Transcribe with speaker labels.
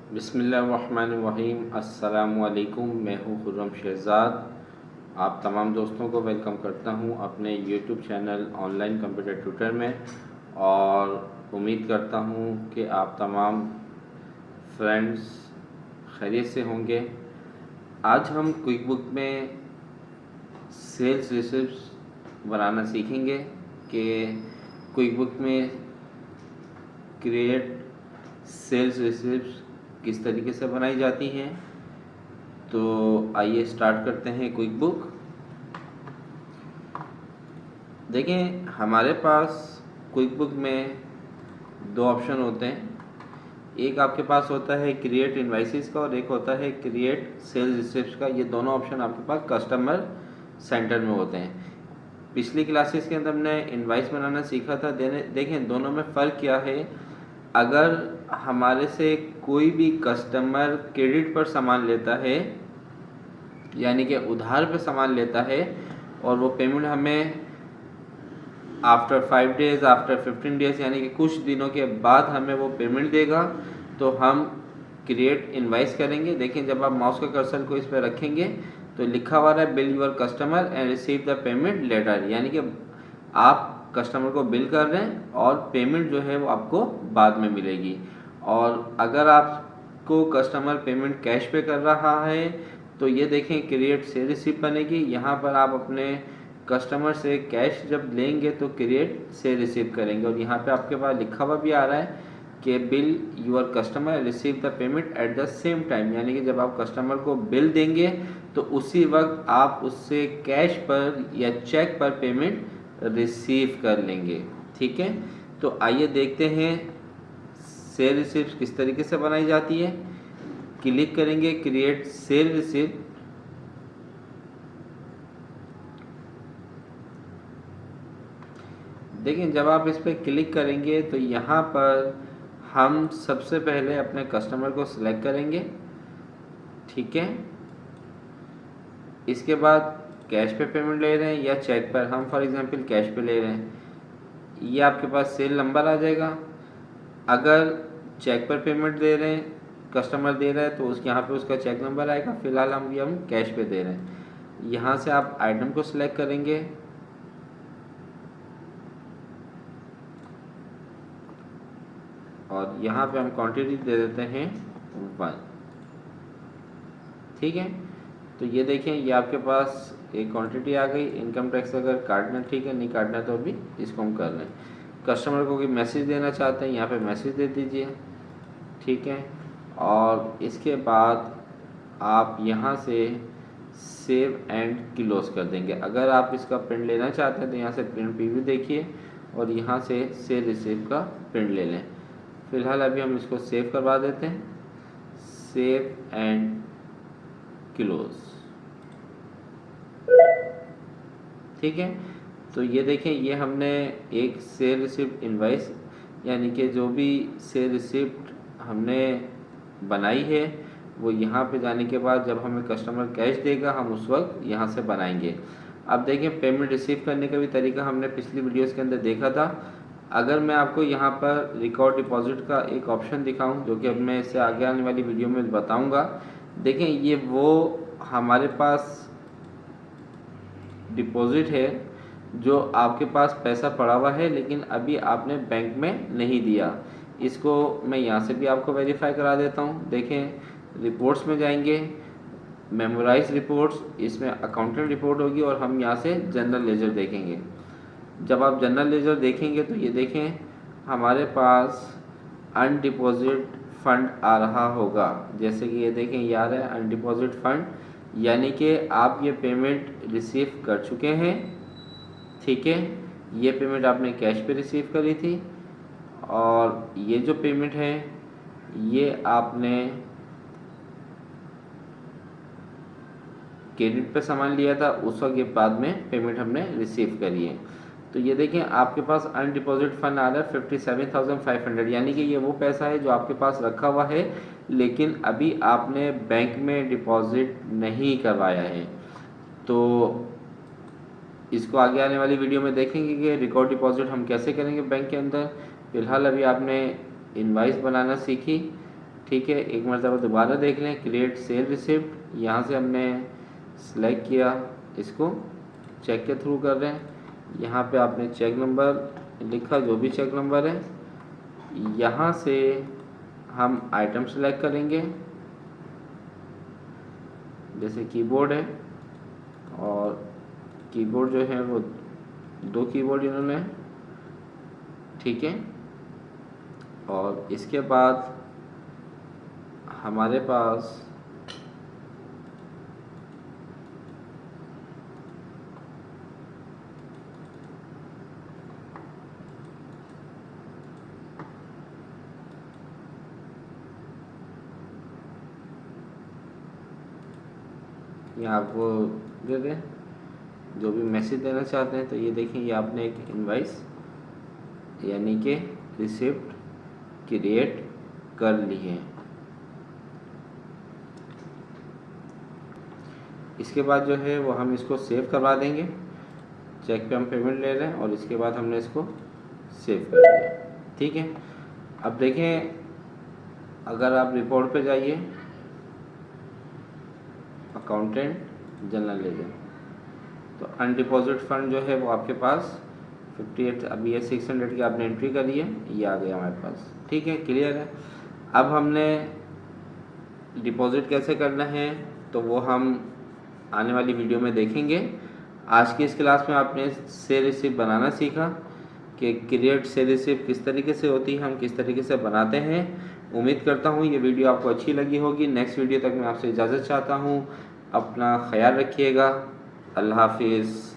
Speaker 1: बिस्मिल्लाहिर्रहमानिर्रहीम। अस्सलामुअलैकुम। मैं हूँ खुर्रम शहज़ाद। आप तमाम दोस्तों को वेलकम करता हूँ अपने YouTube channel online computer tutor में, और उम्मीद करता हूँ कि आप तमाम फ्रेंड्स खैरियत से होंगे। आज हम क्विक बुक में सेल्स रिसिप्ट्स बनाना सीखेंगे कि क्विक बुक में क्रिएट सेल्स रिसिप्ट्स किस तरीके से बनाई जाती हैं। तो आइए स्टार्ट करते हैं क्विक बुक। देखें, हमारे पास क्विक बुक में दो ऑप्शन होते हैं। एक आपके पास होता है क्रिएट इनवाइसेस का और एक होता है क्रिएट सेल्स रिसिप्ट्स का। ये दोनों ऑप्शन आपके पास कस्टमर सेंटर में होते हैं। पिछली क्लासेस के अंदर हमने इनवाइस बनाना सीखा था। देखें, दोनों में फ़र्क क्या है। अगर हमारे से कोई भी कस्टमर क्रेडिट पर सामान लेता है, यानी कि उधार पे सामान लेता है, और वो पेमेंट हमें आफ्टर 5 डेज़, आफ्टर 15 डेज़, यानी कि कुछ दिनों के बाद हमें वो पेमेंट देगा, तो हम क्रिएट इनवाइस करेंगे। देखें, जब आप माउस का कर्सर को इस पर रखेंगे तो लिखा हुआ है bill your customer and receive the payment later, यानी कि आप कस्टमर को बिल कर रहे हैं और पेमेंट जो है वो आपको बाद में मिलेगी। और अगर आपको कस्टमर पेमेंट कैश पे कर रहा है तो ये देखें क्रिएट से रिसीव बनेगी। यहाँ पर आप अपने कस्टमर से कैश जब लेंगे तो क्रिएट से रिसीव करेंगे, और यहाँ पे आपके पास लिखा हुआ भी आ रहा है कि bill your customer receive the payment at the same time, यानी कि जब आप कस्टमर को बिल देंगे तो उसी वक्त आप उससे कैश पर या चेक पर पेमेंट रिसीव कर लेंगे। ठीक है, तो आइए देखते हैं सेल रिसिप्ट किस तरीके से बनाई जाती है। क्लिक करेंगे क्रिएट सेल रिसिप्ट। देखिए, जब आप इस पर क्लिक करेंगे तो यहाँ पर हम सबसे पहले अपने कस्टमर को सिलेक्ट करेंगे। ठीक है, इसके बाद कैश पे पेमेंट ले रहे हैं या चेक पर। हम फॉर एग्जांपल कैश पे ले रहे हैं, ये आपके पास सेल नंबर आ जाएगा। अगर चेक पर पेमेंट दे रहे हैं, कस्टमर दे रहा है, तो उसके यहाँ पे उसका चेक नंबर आएगा। फ़िलहाल हम कैश पे दे रहे हैं। यहाँ से आप आइटम को सिलेक्ट करेंगे, और यहाँ पे हम क्वांटिटी दे देते हैं 1। ठीक है, तो ये देखें, ये आपके पास एक क्वांटिटी आ गई। इनकम टैक्स अगर काटना, ठीक है, नहीं काटना तो अभी इसको हम कर रहे हैं। कस्टमर को कोई मैसेज देना चाहते हैं, यहाँ पे मैसेज दे दीजिए। ठीक है, और इसके बाद आप यहाँ से सेव एंड क्लोज कर देंगे। अगर आप इसका प्रिंट लेना चाहते हैं तो यहाँ से प्रिंट प्रीव्यू देखिए और यहाँ से सेव रिसीव का प्रिंट ले लें। फ़िलहाल अभी हम इसको सेव करवा देते हैं, सेव एंड क्लोज। ठीक है, तो ये देखें, ये हमने एक सेल रिसिप्ट इनवाइस, यानी कि जो भी सेल रिसिप्ट हमने बनाई है वो यहाँ पे जाने के बाद जब हमें कस्टमर कैश देगा हम उस वक्त यहाँ से बनाएंगे। अब देखें, पेमेंट रिसीव करने का भी तरीका हमने पिछली वीडियोस के अंदर देखा था। अगर मैं आपको यहाँ पर रिकॉर्ड डिपॉजिट का एक ऑप्शन दिखाऊं, जो कि अब मैं इससे आगे आने वाली वीडियो में बताऊंगा। देखें, ये वो हमारे पास डिपॉजिट है जो आपके पास पैसा पड़ा हुआ है लेकिन अभी आपने बैंक में नहीं दिया। इसको मैं यहाँ से भी आपको वेरीफाई करा देता हूँ। देखें, रिपोर्ट्स में जाएंगे, मेमोराइज रिपोर्ट्स, इसमें अकाउंटेंट रिपोर्ट होगी और हम यहाँ से जनरल लेजर देखेंगे। जब आप जनरल लेजर देखेंगे तो ये देखें, हमारे पास अनडिपॉजिट फंड आ रहा होगा। जैसे कि ये देखें, ये आ रहा है अनडिपॉजिट फंड, यानी कि आप ये पेमेंट रिसीव कर चुके हैं। ठीक है, ये पेमेंट आपने कैश पे रिसीव करी थी, और ये जो पेमेंट है ये आपने क्रेडिट पे सामान लिया था, उस वक्त ये बाद में पेमेंट हमने रिसीव करी है। तो ये देखें, आपके पास अनडिपॉजिट फंड आ रहा है 57,500, यानी कि ये वो पैसा है जो आपके पास रखा हुआ है लेकिन अभी आपने बैंक में डिपॉजिट नहीं करवाया है। तो इसको आगे आने वाली वीडियो में देखेंगे कि रिकॉर्ड डिपॉजिट हम कैसे करेंगे बैंक के अंदर। फ़िलहाल अभी आपने इनवाइस बनाना सीखी। ठीक है, एक मरतबा दोबारा देख लें। क्रिएट सेल रिसिप्ट, यहाँ से हमने सेलेक्ट किया, इसको चेक के थ्रू कर रहे हैं। यहाँ पे आपने चेक नंबर लिखा, जो भी चेक नंबर है। यहाँ से हम आइटम सेलेक्ट करेंगे, जैसे कीबोर्ड है, और कीबोर्ड जो है वो 2 कीबोर्ड इन्होंने, ठीक है। और इसके बाद हमारे पास यहाँ आपको दे दें जो भी मैसेज देना चाहते हैं। तो ये देखें, ये आपने एक इनवाइस यानी कि रिसिप्ट क्रिएट कर ली है। इसके बाद जो है वो हम इसको सेव करवा देंगे। चेक पे हम पेमेंट ले रहे हैं और इसके बाद हमने इसको सेव कर दिया, ठीक है। अब देखें, अगर आप रिपोर्ट पे जाइए, अकाउंटेंट जनरल लेजर, तो अनडिपॉजिट फंड जो है वो आपके पास 58, अभी ये 600 की आपने एंट्री करी है, ये आ गया हमारे पास, ठीक है, क्लियर है। अब हमने डिपॉजिट कैसे करना है तो वो हम आने वाली वीडियो में देखेंगे। आज की इस क्लास में आपने सेल रिसिप्ट बनाना सीखा कि क्रिएट सेल रिसिप्ट किस तरीके से होती है, हम किस तरीके से बनाते हैं। उम्मीद करता हूँ ये वीडियो आपको अच्छी लगी होगी। नेक्स्ट वीडियो तक मैं आपसे इजाज़त चाहता हूँ। अपना ख्याल रखिएगा। अल्लाह हाफिज़।